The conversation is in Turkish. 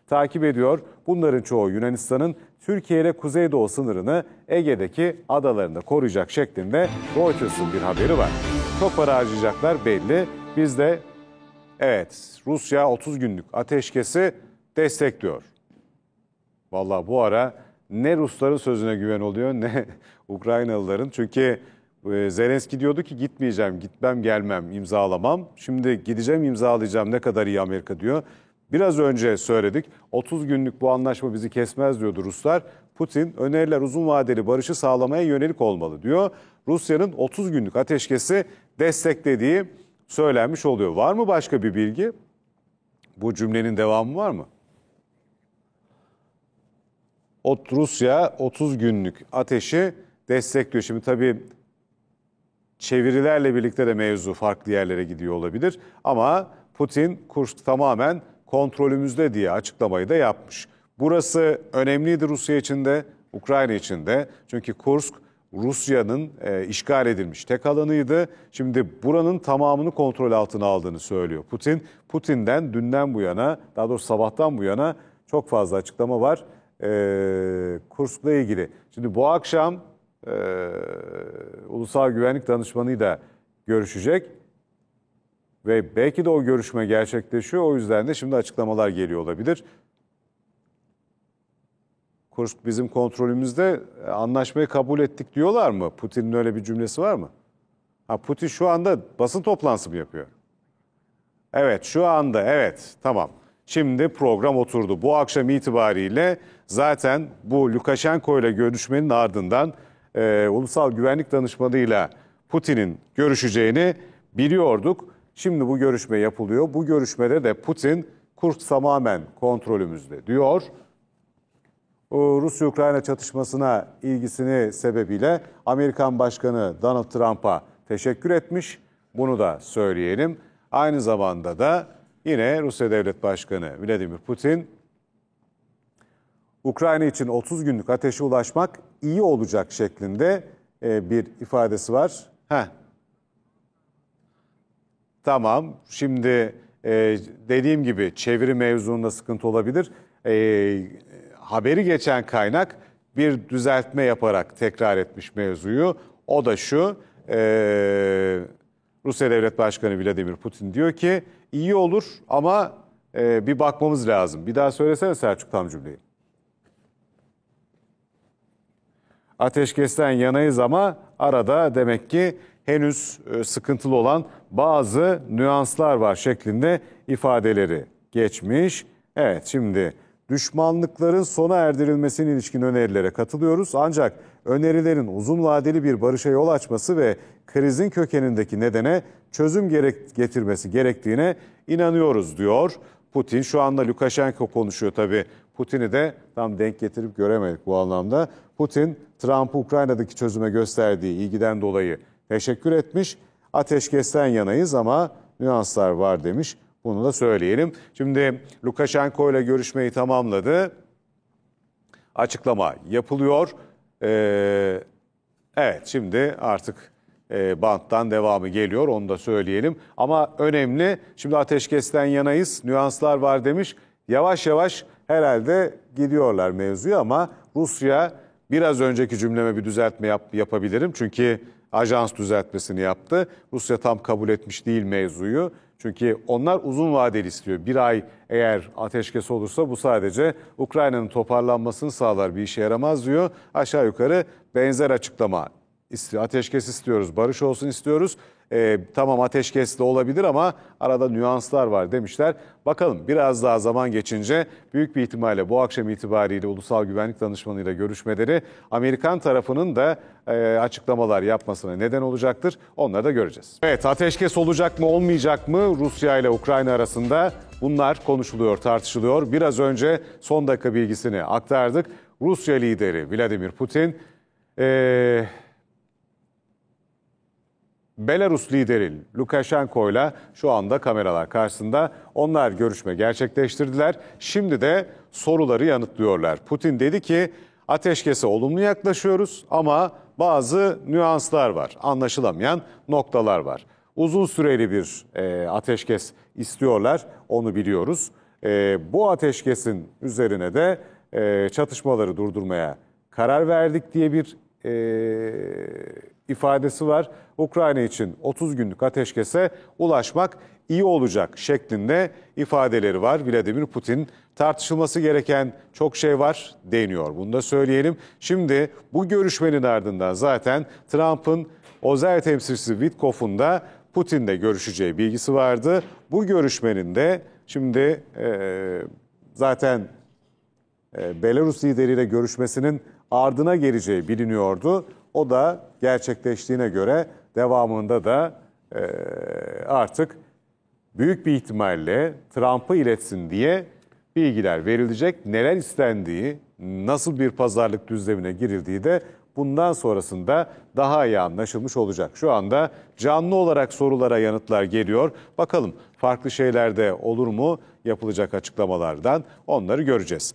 takip ediyor. Bunların çoğu Yunanistan'ın Türkiye ile kuzeydoğu sınırını Ege'deki adalarında koruyacak şeklinde Reuters'ın bir haberi var. Çok para harcayacaklar belli. Biz de evet Rusya 30 günlük ateşkesi destekliyor. Vallahi bu ara ne Rusların sözüne güven oluyor ne Ukraynalıların. Çünkü Zelenski diyordu ki gitmeyeceğim, gitmem, gelmem, imzalamam. Şimdi gideceğim, imzalayacağım, ne kadar iyi Amerika diyor. Biraz önce söyledik, 30 günlük bu anlaşma bizi kesmez diyordu Ruslar. Putin öneriler uzun vadeli barışı sağlamaya yönelik olmalı diyor. Rusya'nın 30 günlük ateşkesi desteklediği söylenmiş oluyor. Var mı başka bir bilgi? Bu cümlenin devamı var mı? Rusya 30 günlük ateşi destekliyor. Şimdi tabii çevirilerle birlikte de mevzu farklı yerlere gidiyor olabilir. Ama Putin Kursk tamamen kontrolümüzde diye açıklamayı da yapmış. Burası önemliydi Rusya için de, Ukrayna için de. Çünkü Kursk Rusya'nın işgal edilmiş tek alanıydı. Şimdi buranın tamamını kontrol altına aldığını söylüyor Putin. Putin'den dünden bu yana, daha doğrusu sabahtan bu yana çok fazla açıklama var Kursk'la ilgili. Şimdi bu akşam Ulusal Güvenlik Danışmanı'yla görüşecek ve belki de o görüşme gerçekleşiyor. O yüzden de şimdi açıklamalar geliyor olabilir. Kursk bizim kontrolümüzde, anlaşmayı kabul ettik diyorlar mı? Putin'in öyle bir cümlesi var mı? Putin şu anda basın toplantısı mı yapıyor? Evet, şu anda evet, tamam. Şimdi program oturdu. Bu akşam itibariyle zaten bu Lukashenko ile görüşmenin ardından Ulusal Güvenlik Danışmanı'yla Putin'in görüşeceğini biliyorduk. Şimdi bu görüşme yapılıyor. Bu görüşmede de Putin Kursk tamamen kontrolümüzde diyor. Rusya-Ukrayna çatışmasına ilgisini sebebiyle Amerikan Başkanı Donald Trump'a teşekkür etmiş. Bunu da söyleyelim. Aynı zamanda da yine Rusya Devlet Başkanı Vladimir Putin, Ukrayna için 30 günlük ateşe ulaşmak iyi olacak şeklinde bir ifadesi var. Tamam, şimdi dediğim gibi çeviri mevzunda sıkıntı olabilir. Haberi geçen kaynak bir düzeltme yaparak tekrar etmiş mevzuyu. O da şu, Rusya Devlet Başkanı Vladimir Putin diyor ki iyi olur ama bir bakmamız lazım. Bir daha söylesene Selçuk tam cümleyi. Ateşkesten yanayız ama arada demek ki henüz sıkıntılı olan bazı nüanslar var şeklinde ifadeleri geçmiş. Evet, şimdi düşmanlıkların sona erdirilmesine ilişkin önerilere katılıyoruz. Ancak önerilerin uzun vadeli bir barışa yol açması ve krizin kökenindeki nedene çözüm getirmesi gerektiğine inanıyoruz diyor Putin. Şu anda Lukashenko konuşuyor tabii. Putin'i de tam denk getirip göremedik bu anlamda. Putin, Trump'ı Ukrayna'daki çözüme gösterdiği ilgiden dolayı teşekkür etmiş. Ateşkesten yanayız ama nüanslar var demiş. Bunu da söyleyelim. Şimdi Lukashenko ile görüşmeyi tamamladı. Açıklama yapılıyor. Evet, şimdi artık banttan devamı geliyor, onu da söyleyelim. Ama önemli, şimdi ateşkesten yanayız, nüanslar var demiş. Yavaş yavaş herhalde gidiyorlar mevzuya ama Rusya, biraz önceki cümleme bir düzeltme yapabilirim. Çünkü ajans düzeltmesini yaptı. Rusya tam kabul etmiş değil mevzuyu. Çünkü onlar uzun vadeli istiyor. Bir ay eğer ateşkes olursa bu sadece Ukrayna'nın toparlanmasını sağlar, bir işe yaramaz diyor. Aşağı yukarı benzer açıklama istiyor. Ateşkes istiyoruz, barış olsun istiyoruz. Tamam, ateşkes de olabilir ama arada nüanslar var demişler. Bakalım biraz daha zaman geçince büyük bir ihtimalle bu akşam itibariyle Ulusal Güvenlik Danışmanı'yla görüşmeleri Amerikan tarafının da açıklamalar yapmasına neden olacaktır. Onları da göreceğiz. Evet, ateşkes olacak mı olmayacak mı Rusya ile Ukrayna arasında bunlar konuşuluyor, tartışılıyor. Biraz önce son dakika bilgisini aktardık. Rusya lideri Vladimir Putin Belarus lideri Lukashenko ile şu anda kameralar karşısında onlar görüşme gerçekleştirdiler. Şimdi de soruları yanıtlıyorlar. Putin dedi ki ateşkese olumlu yaklaşıyoruz ama bazı nüanslar var, anlaşılamayan noktalar var. Uzun süreli bir ateşkes istiyorlar, onu biliyoruz. Bu ateşkesin üzerine de çatışmaları durdurmaya karar verdik diye bir ifadesi var. Ukrayna için 30 günlük ateşkese ulaşmak iyi olacak şeklinde ifadeleri var. Vladimir Putin tartışılması gereken çok şey var deniyor. Bunu da söyleyelim. Şimdi bu görüşmenin ardından zaten Trump'ın özel temsilcisi Witkoff'un da Putin'le görüşeceği bilgisi vardı. Bu görüşmenin de şimdi zaten Belarus lideriyle görüşmesinin ardına geleceği biliniyordu. O da gerçekleştiğine göre devamında da artık büyük bir ihtimalle Trump'ı iletsin diye bilgiler verilecek. Neler istendiği, nasıl bir pazarlık düzlemine girildiği de bundan sonrasında daha iyi anlaşılmış olacak. Şu anda canlı olarak sorulara yanıtlar geliyor. Bakalım farklı şeyler de olur mu yapılacak açıklamalardan, onları göreceğiz.